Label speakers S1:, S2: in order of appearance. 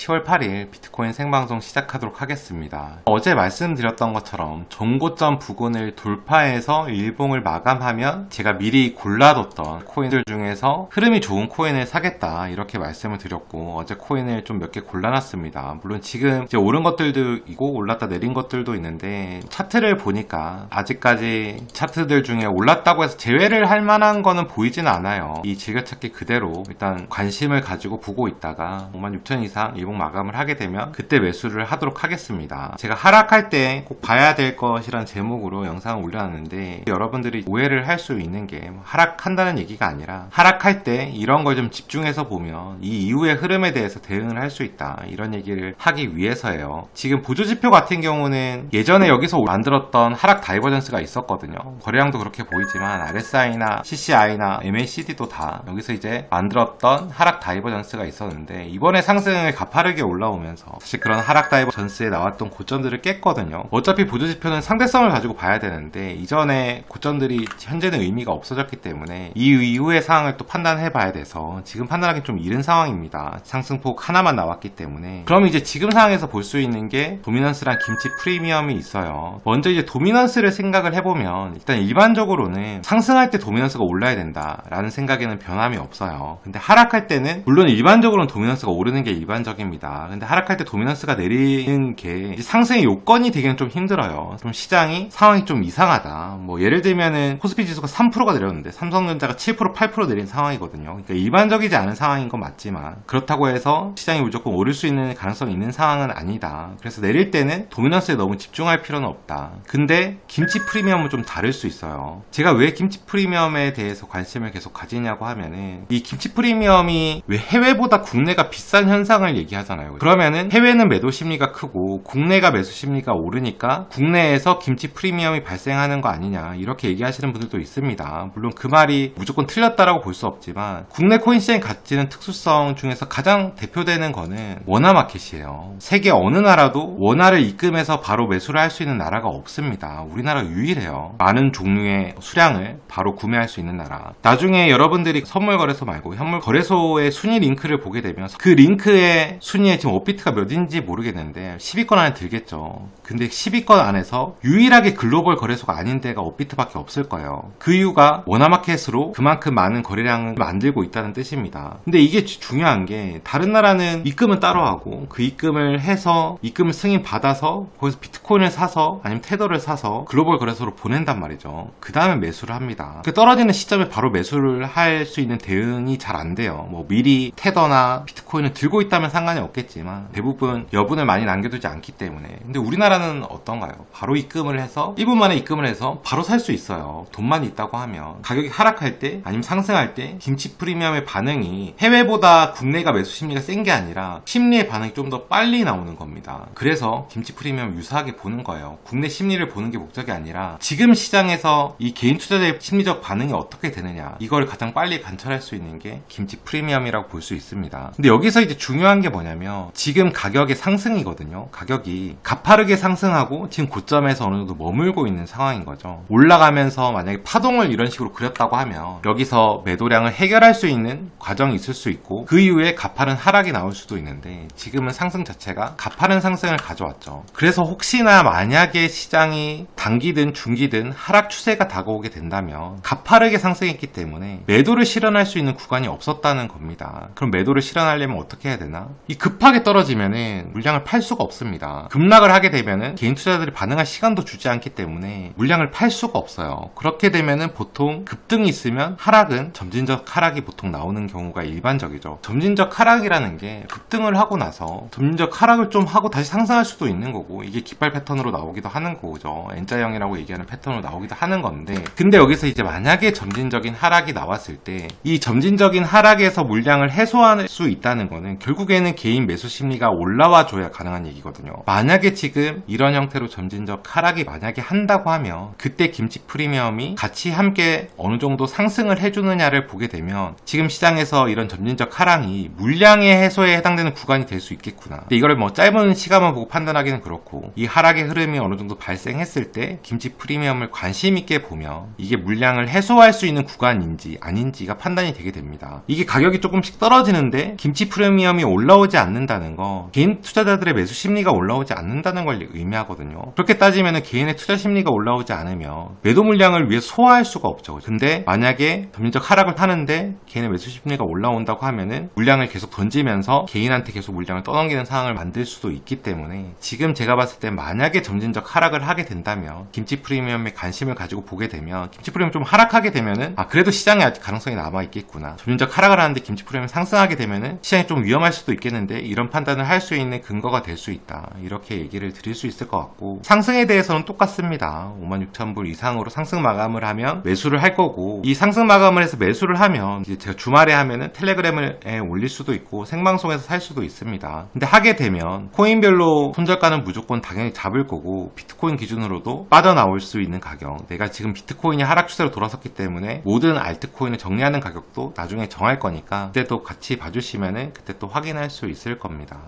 S1: 10월 8일 비트코인 생방송 시작하도록 하겠습니다. 어제 말씀드렸던 것처럼 전고점 부근을 돌파해서 일봉을 마감하면 제가 미리 골라뒀던 코인들 중에서 흐름이 좋은 코인을 사겠다 이렇게 말씀을 드렸고, 어제 코인을 좀 몇 개 골라놨습니다. 물론 지금 이제 오른 것들도 있고 올랐다 내린 것들도 있는데, 차트를 보니까 아직까지 차트들 중에 올랐다고 해서 제외를 할 만한 거는 보이지는 않아요. 이 즐겨찾기 그대로 일단 관심을 가지고 보고 있다가 56,000 이상 일봉 마감을 하게 되면 그때 매수를 하도록 하겠습니다. 제가 하락할 때 꼭 봐야 될 것이란 제목으로 영상을 올려놨는데, 여러분들이 오해를 할 수 있는 게 하락한다는 얘기가 아니라 하락할 때 이런 걸 좀 집중해서 보면 이 이후의 흐름에 대해서 대응을 할 수 있다, 이런 얘기를 하기 위해서예요. 지금 보조지표 같은 경우는 예전에 여기서 만들었던 하락 다이버전스가 있었거든요. 거래량도 그렇게 보이지만 RSI나 CCI나 MACD도 다 여기서 이제 만들었던 하락 다이버전스가 있었는데, 이번에 상승을 가파르게 올라오면서 사실 그런 하락 다이버전스에 나왔던 고점들을 깼거든요. 어차피 보조지표는 상대성을 가지고 봐야 되는데, 이전에 고점들이 현재는 의미가 없어졌기 때문에 이 이후의 상황을 또 판단해 봐야 돼서 지금 판단하기 좀 이른 상황입니다. 상승폭 하나만 나왔기 때문에. 그럼 이제 지금 상황에서 볼 수 있는 게 도미넌스랑 김치 프리미엄이 있어요. 먼저 이제 도미넌스를 생각을 해보면, 일단 일반적으로는 상승할 때 도미넌스가 올라야 된다라는 생각에는 변함이 없어요. 근데 하락할 때는 물론 일반적으로는 도미넌스가 오르는 게 일반적입니다. 근데 하락할 때 도미넌스가 내리는 게 상승의 요건이 되기는 좀 힘들어요. 좀 시장이 상황이 좀 이상하다. 뭐 예를 들면은 코스피 지수가 3%가 내렸는데 삼성전자가 7% 8% 내린 상황이거든요. 그러니까 일반적이지 않은 상황인 건 맞지만, 그렇다고 해서 시장이 무조건 오를 수 있는 가능성이 있는 상황은 아니다. 그래서 내릴 때는 도미넌스에 너무 집중할 필요는 없다. 근데 김치 프리미엄은 좀 다를 수 있어요. 제가 왜 김치 프리미엄에 대해서 관심을 계속 가지냐고 하면은, 이 김치 프리미엄이 왜 해외보다 국내가 비싼 현상을 얘기하잖아요. 그러면은 해외는 매도 심리가 크고 국내가 매수 심리가 오르니까 국내에서 김치 프리미엄이 발생하는 거 아니냐, 이렇게 얘기하시는 분들도 있습니다. 물론 그 말이 무조건 틀렸다라고 볼 수 없지만, 국내 코인 시장이 가지는 특수성 중에서 가장 대표되는 거는 원화 마켓이에요. 세계 어느 나라도 원화를 입금해서 바로 매수를 할 수 있는 나라가 없습니다. 우리나라가 유일해요. 많은 종류의 수량을 바로 구매할 수 있는 나라. 나중에 여러분들이 선물 거래소 말고 현물 거래소의 순위 링크를 보게 되면 그 링크의 순위에 지금 업비트가 몇인지 모르겠는데 10위권 안에 들겠죠. 근데 10위권 안에서 유일하게 글로벌 거래소가 아닌 데가 업비트밖에 없을 거예요. 그 이유가 원화마켓으로 그만큼 많은 거래량을 만들고 있다는 뜻입니다. 근데 이게 중요한 게, 다른 나라는 입금은 따로 하고 그 입금을 해서 입금을 승인 받아서 거기서 비트코인을 사서 아니면 테더를 사서 글로벌 거래소로 보낸단 말이죠. 그 다음에 매수를 합니다. 그 떨어지는 시점에 바로 매수를 할 수 있는 대응이 잘 안 돼요. 뭐 미리 테더나 비트코인을 들고 있다면 상관이 없겠지만 대부분 여분을 많이 남겨두지 않기 때문에. 근데 우리나라는 어떤가요? 바로 입금을 해서 1분 만에 입금을 해서 바로 살 수 있어요. 돈만 있다고 하면. 가격이 하락할 때 아니면 상승할 때 김치 프리미엄의 반응이 해외보다 국내가 매수 심리가 센 게 아니라 심리의 반응이 좀 더 빨리 나오는 겁니다. 그래서 김치 프리미엄 유사하게 보는 거예요. 국내 심리를 보는 게 목적이 아니라 지금 시장에서 이 개인 투자자의 심리적 반응이 어떻게 되느냐, 이걸 가장 빨리 관찰할 수 있는 게 김치 프리미엄이라고 볼 수 있습니다. 근데 여기서 이제 중요한 게 뭐냐면, 지금 가격의 상승이거든요. 가격이 가파르게 상승하고 지금 고점에서 어느 정도 머물고 있는 상황인 거죠. 올라가면서 만약에 파동을 이런 식으로 그렸다고 하면 여기서 매도량을 해결할 수 있는 과정이 있을 수 있고, 그 이후에 가파른 하락이 나올 수도 있는데, 지금은 상승 자체가 가파른 상승을 가져왔죠. 그래서 혹시나 만약에 시장이 단기든 중기든 하락 추세가 다가오게 된다면 가파르게 상승했기 때문에 매도를 실현할 수 있는 구간이 없었다는 겁니다. 그럼 매도를 실현하려면 어떻게 해야 되나? 이 급하게 떨어지면은 물량을 팔 수가 없습니다. 급락을 하게 되면은 개인 투자자들이 반응할 시간도 주지 않기 때문에 물량을 팔 수가 없어요. 그렇게 되면은 보통 급등이 있으면 하락은 점진적 하락이 보통 나오는 경우가 일반적이죠. 점진적 하락이라는 게 급등을 하고 나서 점진적 하락을 좀 하고 다시 상승할 수도 있는 거고, 이게 깃발 패턴으로 나오기도 하는 거죠. N자형이라고 얘기하는 패턴으로 나오기도 하는 건데, 근데 여기서 이제 만약에 점진적인 하락이 나왔을 때 이 점진적인 하락에서 물량을 해소할 수 있다는 거는 결국에는 개인 매수 심리가 올라와 줘야 가능한 얘기거든요. 만약에 지금 이런 형태로 점진적 하락이 만약에 한다고 하면 그때 김치 프리미엄이 같이 함께 어느 정도 상승을 해주느냐를 보게 되면, 지금 시장에서 이런 점진적 하락이 물량의 해소에 해당되는 구간이 될 수 있겠구나. 근데 이거를 뭐 짧은 시간만 보고 판단하기는 그렇고, 이 하락의 흐름이 어느 정도 발생했을 때 김치 프리미엄을 관심 있게 보면 이게 물량을 해소할 수 있는 구간인지 아닌지가 판단이 되게 됩니다. 이게 가격이 조금씩 떨어지는데 김치 프리미엄이 올라오지 올라오지 않는다는 거, 개인 투자자들의 매수 심리가 올라오지 않는다는 걸 의미하거든요. 그렇게 따지면 개인의 투자 심리가 올라오지 않으면 매도 물량을 위해 소화할 수가 없죠. 근데 만약에 점진적 하락을 하는데 개인의 매수 심리가 올라온다고 하면은 물량을 계속 던지면서 개인한테 계속 물량을 떠넘기는 상황을 만들 수도 있기 때문에, 지금 제가 봤을 때 만약에 점진적 하락을 하게 된다면, 김치 프리미엄에 관심을 가지고 보게 되면, 김치 프리미엄 좀 하락하게 되면은 그래도 시장에 아직 가능성이 남아 있겠구나, 점진적 하락을 하는데 김치 프리미엄이 상승하게 되면은 시장이 좀 위험할 수도 있겠는데 이런 판단을 할 수 있는 근거가 될 수 있다, 이렇게 얘기를 드릴 수 있을 것 같고, 상승에 대해서는 똑같습니다. 56,000불 이상으로 상승 마감을 하면 매수를 할 거고, 이 상승 마감을 해서 매수를 하면 이제 제가 주말에 하면은 텔레그램에 올릴 수도 있고 생방송에서 살 수도 있습니다. 근데 하게 되면 코인별로 손절가는 무조건 당연히 잡을 거고, 비트코인 기준으로도 빠져나올 수 있는 가격, 내가 지금 비트코인이 하락 추세로 돌아섰기 때문에 모든 알트코인을 정리하는 가격도 나중에 정할 거니까 그때 또 같이 봐주시면은 그때 또 확인할 수 있을 겁니다.